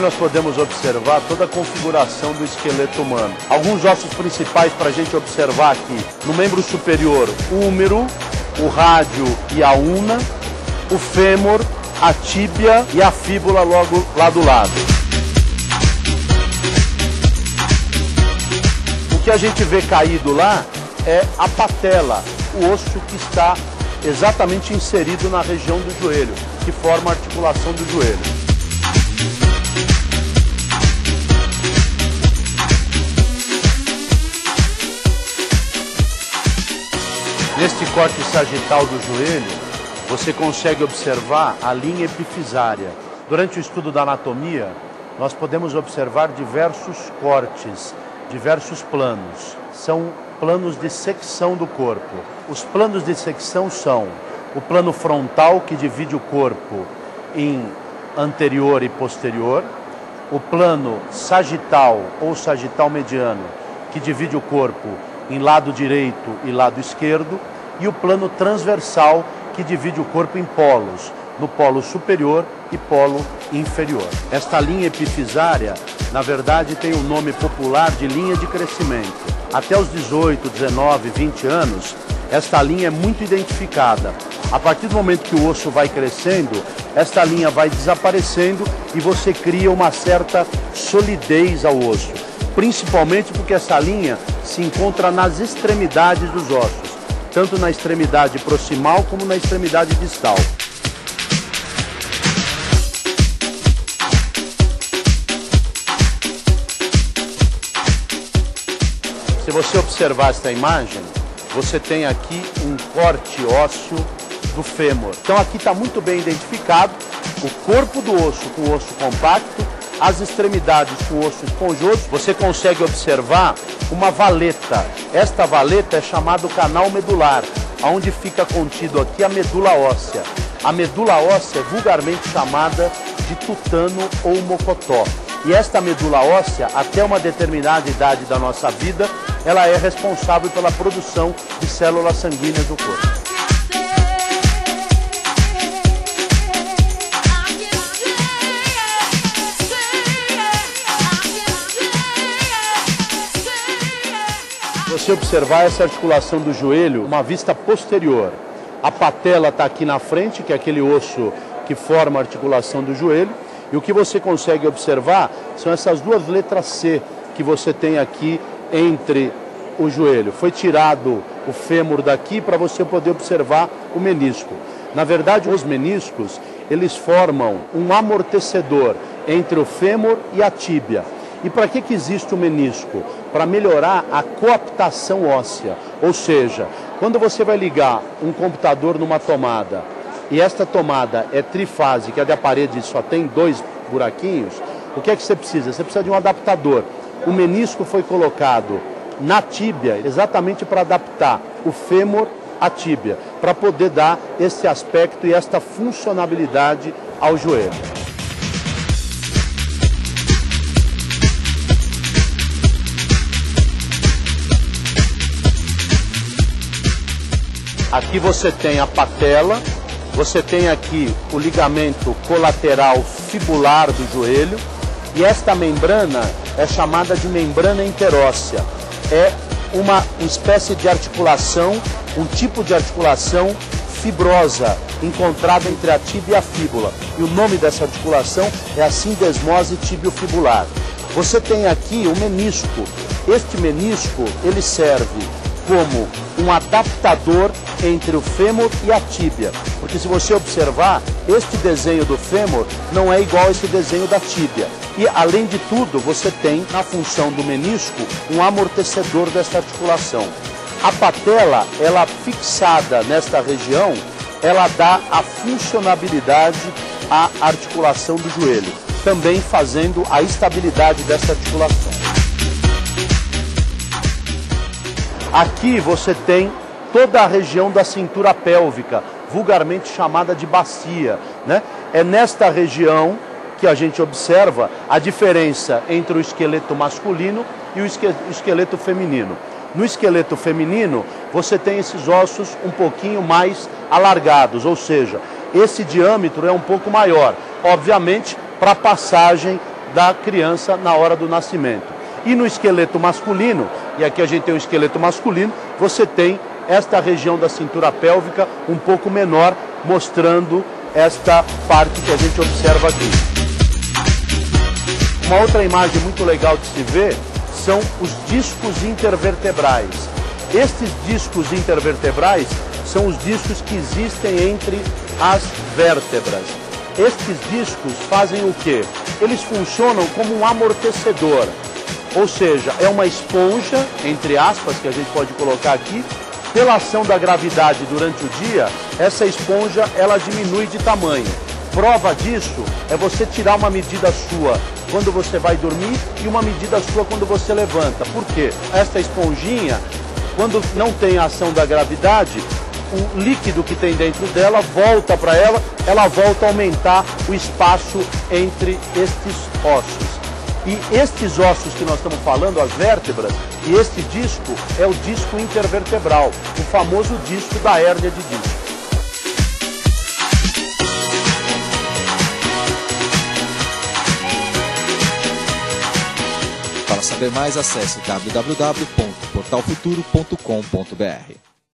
nós podemos observar toda a configuração do esqueleto humano. Alguns ossos principais para a gente observar aqui. No membro superior, o húmero, o rádio e a una, o fêmur, a tíbia e a fíbula logo lá do lado. O que a gente vê caído lá é a patela, o osso que está exatamente inserido na região do joelho, que forma a articulação do joelho. Neste corte sagital do joelho, você consegue observar a linha epifisária. Durante o estudo da anatomia, nós podemos observar diversos cortes, diversos planos. São planos de secção do corpo. Os planos de secção são o plano frontal, que divide o corpo em anterior e posterior, o plano sagital ou sagital mediano, que divide o corpo em lado direito e lado esquerdo, e o plano transversal, que divide o corpo em polos, no polo superior e polo inferior. Esta linha epifisária, na verdade, tem o nome popular de linha de crescimento. Até os 18, 19, 20 anos, esta linha é muito identificada. A partir do momento que o osso vai crescendo, esta linha vai desaparecendo e você cria uma certa solidez ao osso. Principalmente porque essa linha se encontra nas extremidades dos ossos, tanto na extremidade proximal como na extremidade distal. Se você observar esta imagem, você tem aqui um corte ósseo do fêmur. Então aqui está muito bem identificado o corpo do osso com o osso compacto, as extremidades com o osso esponjoso. Você consegue observar uma valeta. Esta valeta é chamada canal medular, onde fica contido aqui a medula óssea. A medula óssea é vulgarmente chamada de tutano ou mocotó. E esta medula óssea, até uma determinada idade da nossa vida, ela é responsável pela produção de células sanguíneas do corpo. Se você observar essa articulação do joelho, uma vista posterior, a patela está aqui na frente, que é aquele osso que forma a articulação do joelho, e o que você consegue observar são essas duas letras C que você tem aqui entre o joelho. Foi tirado o fêmur daqui para você poder observar o menisco. Na verdade, os meniscos, eles formam um amortecedor entre o fêmur e a tíbia. E para que existe o menisco? Para melhorar a coaptação óssea. Ou seja, quando você vai ligar um computador numa tomada e esta tomada é trifásica, a da parede só tem 2 buraquinhos, o que é que você precisa? Você precisa de um adaptador. O menisco foi colocado na tíbia exatamente para adaptar o fêmur à tíbia, para poder dar esse aspecto e esta funcionalidade ao joelho. Aqui você tem a patela, você tem aqui o ligamento colateral fibular do joelho, e esta membrana é chamada de membrana interóssea. É uma espécie de articulação, um tipo de articulação fibrosa, encontrada entre a tíbia e a fíbula. E o nome dessa articulação é a sindesmose tibiofibular. Você tem aqui o menisco. Este menisco, ele serve como um adaptador entre o fêmur e a tíbia. Porque se você observar, este desenho do fêmur não é igual a esse desenho da tíbia. E, além de tudo, você tem, na função do menisco, um amortecedor dessa articulação. A patela, ela fixada nesta região, ela dá a funcionabilidade à articulação do joelho, também fazendo a estabilidade dessa articulação. Aqui você tem toda a região da cintura pélvica, vulgarmente chamada de bacia, né? É nesta região que a gente observa a diferença entre o esqueleto masculino e o esqueleto feminino. No esqueleto feminino, você tem esses ossos um pouquinho mais alargados, ou seja, esse diâmetro é um pouco maior, obviamente, para a passagem da criança na hora do nascimento. E no esqueleto masculino, e aqui a gente tem o esqueleto masculino, você tem esta região da cintura pélvica um pouco menor, mostrando esta parte que a gente observa aqui. Uma outra imagem muito legal de se ver são os discos intervertebrais. Estes discos intervertebrais são os discos que existem entre as vértebras. Estes discos fazem o quê? Eles funcionam como um amortecedor, ou seja, é uma esponja, entre aspas, que a gente pode colocar aqui. Pela ação da gravidade durante o dia, essa esponja ela diminui de tamanho. Prova disso é você tirar uma medida sua quando você vai dormir e uma medida sua quando você levanta. Por quê? Esta esponjinha, quando não tem a ação da gravidade, o líquido que tem dentro dela volta para ela, ela volta a aumentar o espaço entre estes ossos. E estes ossos que nós estamos falando, as vértebras, e este disco é o disco intervertebral, o famoso disco da hérnia de disco. Para saber mais, acesse www.portalfuturo.com.br.